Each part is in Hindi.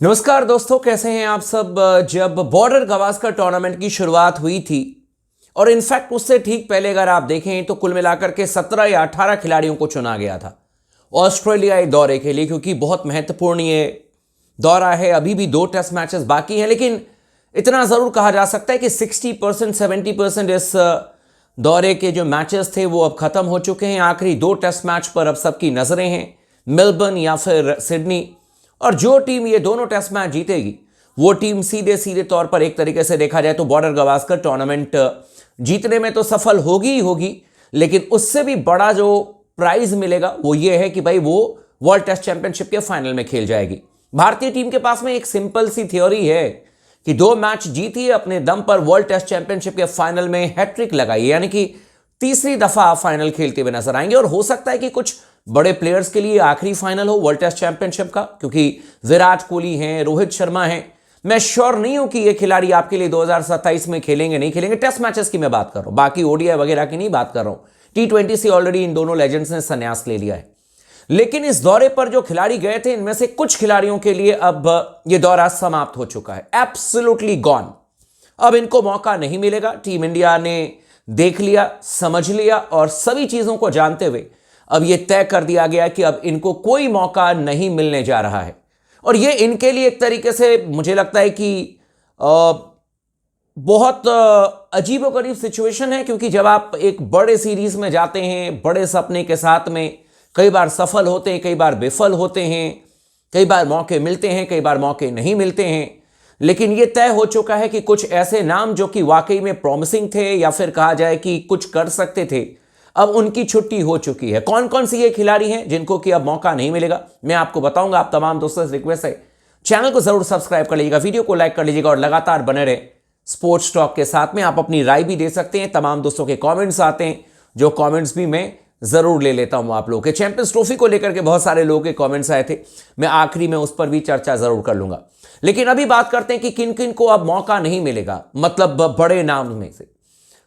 नमस्कार दोस्तों, कैसे हैं आप सब। जब बॉर्डर गवास्कर टूर्नामेंट की शुरुआत हुई थी और इनफैक्ट उससे ठीक पहले अगर आप देखें तो कुल मिलाकर के 17 या 18 खिलाड़ियों को चुना गया था ऑस्ट्रेलियाई दौरे के लिए, क्योंकि बहुत महत्वपूर्ण ये दौरा है। अभी भी 2 टेस्ट मैचेस बाकी हैं, लेकिन इतना ज़रूर कहा जा सकता है कि 60% 70% इस दौरे के जो मैचेस थे वो अब ख़त्म हो चुके हैं। आखिरी 2 टेस्ट मैच पर अब सबकी नज़रें हैं, मेलबर्न या फिर सिडनी। और जो टीम ये दोनों टेस्ट मैच जीतेगी वो टीम सीधे सीधे तौर पर एक तरीके से देखा जाए तो बॉर्डर गवास्कर टूर्नामेंट जीतने में तो सफल होगी ही होगी, लेकिन उससे भी बड़ा जो प्राइज मिलेगा वो ये है कि भाई वो वर्ल्ड टेस्ट चैंपियनशिप के फाइनल में खेल जाएगी। भारतीय टीम के पास में एक सिंपल सी थ्योरी है कि 2 मैच जीती है अपने दम पर, वर्ल्ड टेस्ट चैंपियनशिप के फाइनल में हैट्रिक लगाई, यानी कि तीसरी दफा फाइनल खेलते हुए नजर आएंगे। और हो सकता है कि कुछ बड़े प्लेयर्स के लिए आखिरी फाइनल हो वर्ल्ड टेस्ट चैंपियनशिप का, क्योंकि विराट कोहली हैं, रोहित शर्मा हैं। मैं श्योर नहीं हूं कि ये खिलाड़ी आपके लिए 2027 में खेलेंगे नहीं खेलेंगे। टेस्ट मैचेस की मैं बात कर रहा हूं, बाकी ओडीआई वगैरह की नहीं बात कर रहा हूं। T20 से ऑलरेडी इन दोनों लेजेंड्स ने संन्यास ले लिया है। लेकिन इस दौरे पर जो खिलाड़ी गए थे इनमें से कुछ खिलाड़ियों के लिए अब यह दौरा समाप्त हो चुका है, एब्सोल्युटली गॉन। अब इनको मौका नहीं मिलेगा। टीम इंडिया ने देख लिया, समझ लिया और सभी चीजों को जानते हुए अब यह तय कर दिया गया कि अब इनको कोई मौका नहीं मिलने जा रहा है। और यह इनके लिए एक तरीके से मुझे लगता है कि बहुत अजीबोगरीब सिचुएशन है, क्योंकि जब आप एक बड़े सीरीज में जाते हैं बड़े सपने के साथ में, कई बार सफल होते हैं, कई बार विफल होते हैं, कई बार मौके मिलते हैं, कई बार मौके नहीं मिलते हैं, लेकिन यह तय हो चुका है कि कुछ ऐसे नाम जो कि वाकई में प्रॉमिसिंग थे या फिर कहा जाए कि कुछ कर सकते थे, अब उनकी छुट्टी हो चुकी है। कौन कौन सी ये खिलाड़ी हैं जिनको कि अब मौका नहीं मिलेगा, मैं आपको बताऊंगा। आप तमाम दोस्तों से रिक्वेस्ट है चैनल को जरूर सब्सक्राइब कर लीजिएगा, वीडियो को लाइक कर लीजिएगा और लगातार बने रहे स्पोर्ट्स टॉक के साथ में। आप अपनी राय भी दे सकते हैं, तमाम दोस्तों के कमेंट्स आते हैं, जो कमेंट्स भी मैं जरूर ले लेता हूं आप लोगों के। चैंपियंस ट्रॉफी को लेकर के बहुत सारे लोगों के कमेंट्स आए थे, मैं आखिरी में उस पर भी चर्चा जरूर कर लूंगा। लेकिन अभी बात करते हैं कि किन किन को अब मौका नहीं मिलेगा, मतलब बड़े नाम में से।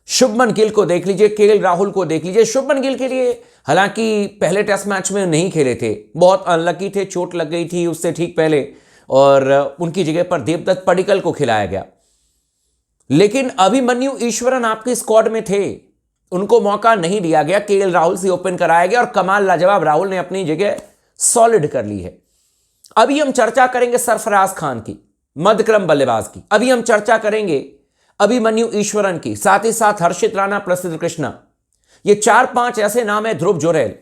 शुभमन गिल को देख लीजिए, केएल राहुल को देख लीजिए। शुभमन गिल के लिए हालांकि पहले टेस्ट मैच में नहीं खेले थे, बहुत अनलकी थे, चोट लग गई थी उससे ठीक पहले, और उनकी जगह पर देवदत्त पडिक्कल को खिलाया गया। लेकिन अभिमन्यु ईश्वरन आपके स्क्वाड में थे, उनको मौका नहीं दिया गया, केएल राहुल से ओपन कराया गया और कमाल लाजवाब राहुल ने अपनी जगह सॉलिड कर ली है। अभी हम चर्चा करेंगे सरफराज खान की, मध्यक्रम बल्लेबाज की। अभी हम चर्चा करेंगे अभिमन्यु ईश्वरन की, साथ ही साथ हर्षित राणा, प्रसिद्ध कृष्णा। ये 4-5 ऐसे नाम है, ध्रुव जुरैल,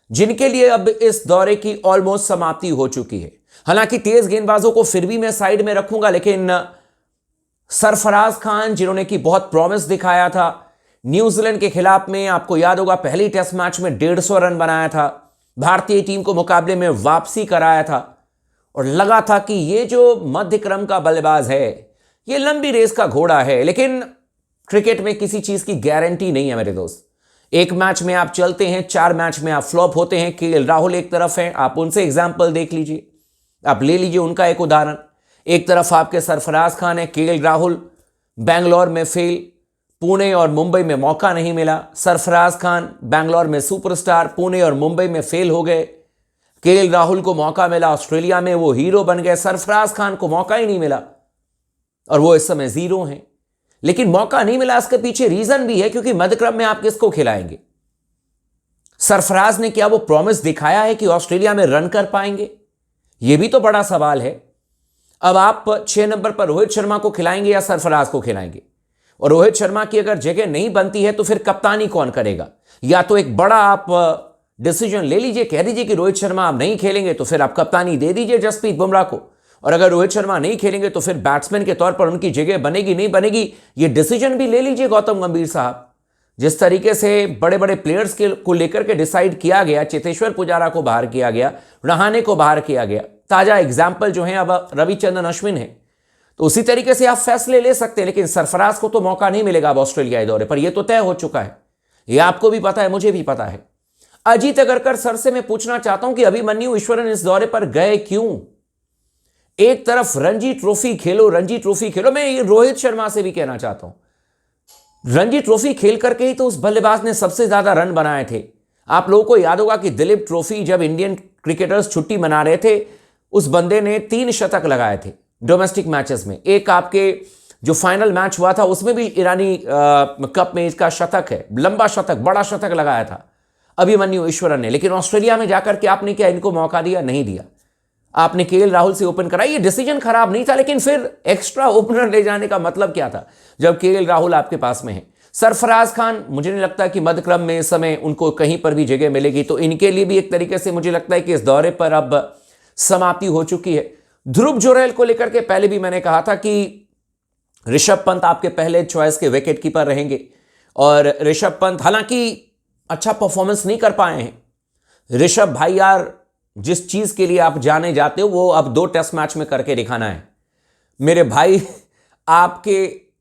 जिनके लिए अब इस दौरे की ऑलमोस्ट समाप्ति हो चुकी है। हालांकि तेज गेंदबाजों को फिर भी मैं साइड में रखूंगा, लेकिन सरफराज खान जिन्होंने की बहुत प्रॉमिस दिखाया था न्यूजीलैंड के खिलाफ में, आपको याद होगा पहली टेस्ट मैच में 150 रन बनाया था, भारतीय टीम को मुकाबले में वापसी कराया था और लगा था कि ये जो मध्यक्रम का बल्लेबाज है ये लंबी रेस का घोड़ा है। लेकिन क्रिकेट में किसी चीज की गारंटी नहीं है मेरे दोस्त। एक मैच में आप चलते हैं, 4 मैच में आप फ्लॉप होते हैं। केएल राहुल एक तरफ है, आप उनसे एग्जाम्पल देख लीजिए, आप ले लीजिए उनका एक उदाहरण। एक तरफ आपके सरफराज खान है, केएल राहुल बैंगलोर में फेल, पुणे और मुंबई में मौका नहीं मिला। सरफराज खान बैंगलोर में सुपरस्टार, पुणे और मुंबई में फेल हो गए। केएल राहुल को मौका मिला ऑस्ट्रेलिया में, वो हीरो बन गए। सरफराज खान को मौका ही नहीं मिला और वो इस समय 0 हैं। लेकिन मौका नहीं मिला, इसके पीछे रीजन भी है, क्योंकि मध्यक्रम में आप किसको खिलाएंगे। सरफराज ने क्या वो प्रॉमिस दिखाया है कि ऑस्ट्रेलिया में रन कर पाएंगे, यह भी तो बड़ा सवाल है। अब आप 6 नंबर पर रोहित शर्मा को खिलाएंगे या सरफराज को खिलाएंगे, और रोहित शर्मा की अगर जगह नहीं बनती है तो फिर कप्तानी कौन करेगा। या तो एक बड़ा आप डिसीजन ले लीजिए, कह दीजिए कि रोहित शर्मा आप नहीं खेलेंगे तो फिर आप कप्तानी दे दीजिए जसप्रीत बुमराह को, और अगर रोहित शर्मा नहीं खेलेंगे तो फिर बैट्समैन के तौर पर उनकी जगह बनेगी नहीं बनेगी, ये डिसीजन भी ले लीजिए गौतम गंभीर साहब। जिस तरीके से बड़े बड़े प्लेयर्स को लेकर के डिसाइड किया गया, चेतेश्वर पुजारा को बाहर किया गया, रहाणे को बाहर किया गया, ताजा एग्जाम्पल जो है अब रविचंद्रन अश्विन है, तो उसी तरीके से आप फैसले ले सकते हैं। लेकिन सरफराज को तो मौका नहीं मिलेगा अब ऑस्ट्रेलियाई दौरे पर, यह तो तय हो चुका है, यह आपको भी पता है, मुझे भी पता है। अजीत अगरकर सर से मैं पूछना चाहता हूं कि अभिमन्यु ईश्वरन इस दौरे पर गए क्यों। एक तरफ रणजी ट्रॉफी खेलो, रणजी ट्रॉफी खेलो, मैं रोहित शर्मा से भी कहना चाहता हूं रणजी ट्रॉफी खेल करके ही तो उस बल्लेबाज ने सबसे ज्यादा रन बनाए थे। आप लोगों को याद होगा कि दिलीप ट्रॉफी जब इंडियन क्रिकेटर्स छुट्टी मना रहे थे, उस बंदे ने 3 शतक लगाए थे डोमेस्टिक मैचेस में। एक आपके जो फाइनल मैच हुआ था उसमें भी ईरानी कप में इसका शतक है, लंबा शतक, बड़ा शतक लगाया था अभिमन्यु ईश्वरन ने। लेकिन ऑस्ट्रेलिया में जाकर के आपने क्या इनको मौका दिया? नहीं दिया। आपने केएल राहुल से ओपन कराई। ये डिसीजन खराब नहीं था, लेकिन फिर एक्स्ट्रा ओपनर ले जाने का मतलब क्या था जब केएल राहुल आपके पास में है? सरफराज खान, मुझे नहीं लगता कि मध्यक्रम में इस समय उनको कहीं पर भी जगह मिलेगी, तो इनके लिए भी एक तरीके से मुझे लगता है कि इस दौरे पर अब समाप्ति हो चुकी है। ध्रुव जुरैल को लेकर के पहले भी मैंने कहा था कि ऋषभ पंत आपके पहले चॉइस के विकेट कीपर रहेंगे, और ऋषभ पंत हालांकि अच्छा परफॉर्मेंस नहीं कर पाए हैं। ऋषभ भाई यार, जिस चीज के लिए आप जाने जाते हो वो अब 2 टेस्ट मैच में करके दिखाना है मेरे भाई।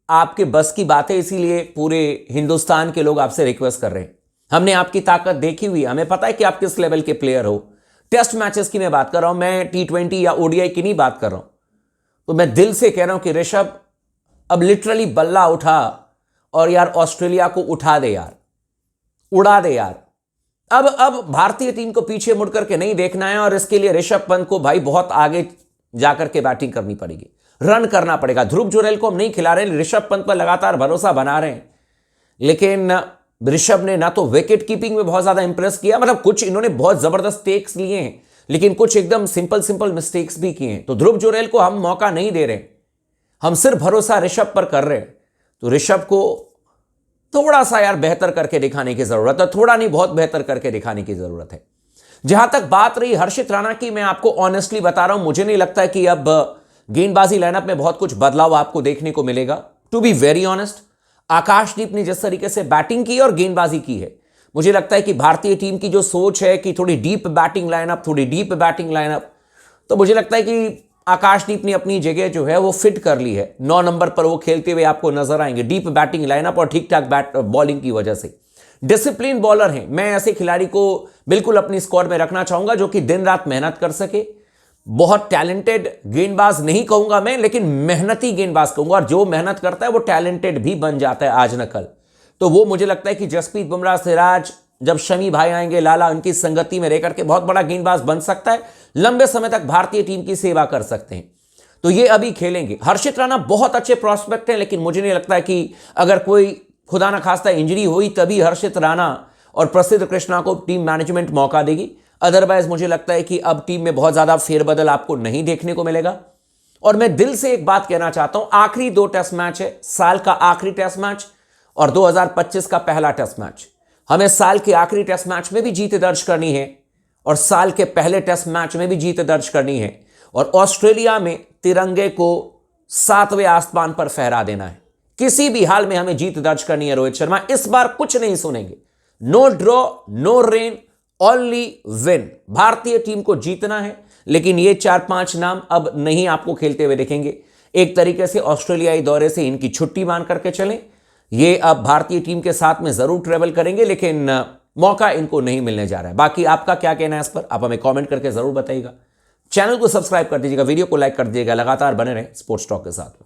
आपके बस की बात है, इसीलिए पूरे हिंदुस्तान के लोग आपसे रिक्वेस्ट कर रहे हैं। हमने आपकी ताकत देखी हुई है, हमें पता है कि आप किस लेवल के प्लेयर हो। टेस्ट मैचेस की मैं बात कर रहा हूं, मैं T20 या ODI की नहीं बात कर रहा हूं। तो मैं दिल से कह रहा हूं कि ऋषभ अब लिटरली बल्ला उठा और यार ऑस्ट्रेलिया को उठा दे यार, उड़ा दे यार। अब भारतीय टीम को पीछे मुड़ करके नहीं देखना है, और इसके लिए ऋषभ पंत को भाई बहुत आगे जाकर के बैटिंग करनी पड़ेगी, रन करना पड़ेगा। ध्रुव जुरैल को हम नहीं खिला रहे हैं, ऋषभ पंत पर लगातार भरोसा बना रहे हैं। लेकिन ऋषभ ने ना तो विकेट कीपिंग में बहुत ज्यादा इंप्रेस किया, मतलब कुछ इन्होंने बहुत जबरदस्त टेक्स लिए हैं, लेकिन कुछ एकदम सिंपल मिस्टेक्स भी किए हैं। तो ध्रुव जुरैल को हम मौका नहीं दे रहे, हम सिर्फ भरोसा ऋषभ पर कर रहे हैं। तो ऋषभ को थोड़ा सा यार बेहतर करके दिखाने की जरूरत है, थोड़ा नहीं बहुत बेहतर करके दिखाने की जरूरत है। जहां तक बात रही हर्षित राणा की, मैं आपको ऑनेस्टली बता रहा हूं, मुझे नहीं लगता कि अब गेंदबाजी लाइनअप में बहुत कुछ बदलाव आपको देखने को मिलेगा। टू बी वेरी ऑनेस्ट, आकाशदीप ने जिस तरीके से बैटिंग की और गेंदबाजी की है, मुझे लगता है कि भारतीय टीम की जो सोच है कि थोड़ी डीप बैटिंग लाइनअप, तो मुझे लगता है कि आकाशदीप ने अपनी जगह जो है वो फिट कर ली है। 9 नंबर पर वो खेलते हुए आपको नजर आएंगे, डीप बैटिंग लाइनअप और ठीक ठाक बॉलिंग की वजह से। डिसिप्लिन बॉलर हैं, मैं ऐसे खिलाड़ी को बिल्कुल अपनी स्क्वाड में रखना चाहूंगा जो कि दिन रात मेहनत कर सके। बहुत टैलेंटेड गेंदबाज नहीं कहूंगा मैं, लेकिन मेहनती गेंदबाज कहूंगा, और जो मेहनत करता है वो टैलेंटेड भी बन जाता है आज न कल। तो वो मुझे लगता है कि जसप्रीत बुमराह, सिराज, जब शमी भाई आएंगे, लाला, उनकी संगति में रहकर के बहुत बड़ा गेंदबाज बन सकता है, लंबे समय तक भारतीय टीम की सेवा कर सकते हैं। तो ये अभी खेलेंगे। हर्षित राणा बहुत अच्छे प्रॉस्पेक्ट हैं, लेकिन मुझे नहीं लगता है कि अगर कोई खुदा ना खास्ता इंजरी हुई तभी हर्षित राणा और प्रसिद्ध कृष्णा को टीम मैनेजमेंट मौका देगी। अदरवाइज मुझे लगता है कि अब टीम में बहुत ज्यादा फेरबदल आपको नहीं देखने को मिलेगा। और मैं दिल से एक बात कहना चाहता हूं, आखिरी 2 टेस्ट मैच है, साल का आखिरी टेस्ट मैच और 2025 का पहला टेस्ट मैच। हमें साल के आखिरी टेस्ट मैच में भी जीत दर्ज करनी है और साल के पहले टेस्ट मैच में भी जीत दर्ज करनी है, और ऑस्ट्रेलिया में तिरंगे को 7वें आसमान पर फहरा देना है। किसी भी हाल में हमें जीत दर्ज करनी है रोहित शर्मा, इस बार कुछ नहीं सुनेंगे। No draw, no rain, only win. भारतीय टीम को जीतना है, लेकिन ये 4-5 नाम अब नहीं आपको खेलते हुए देखेंगे। एक तरीके से ऑस्ट्रेलियाई दौरे से इनकी छुट्टी मान करके चलें। ये अब भारतीय टीम के साथ में जरूर ट्रेवल करेंगे, लेकिन मौका इनको नहीं मिलने जा रहा है। बाकी आपका क्या कहना है इस पर, आप हमें कमेंट करके जरूर बताइएगा। चैनल को सब्सक्राइब कर दीजिएगा, वीडियो को लाइक कर दीजिएगा। लगातार बने रहें स्पोर्ट्स टॉक के साथ।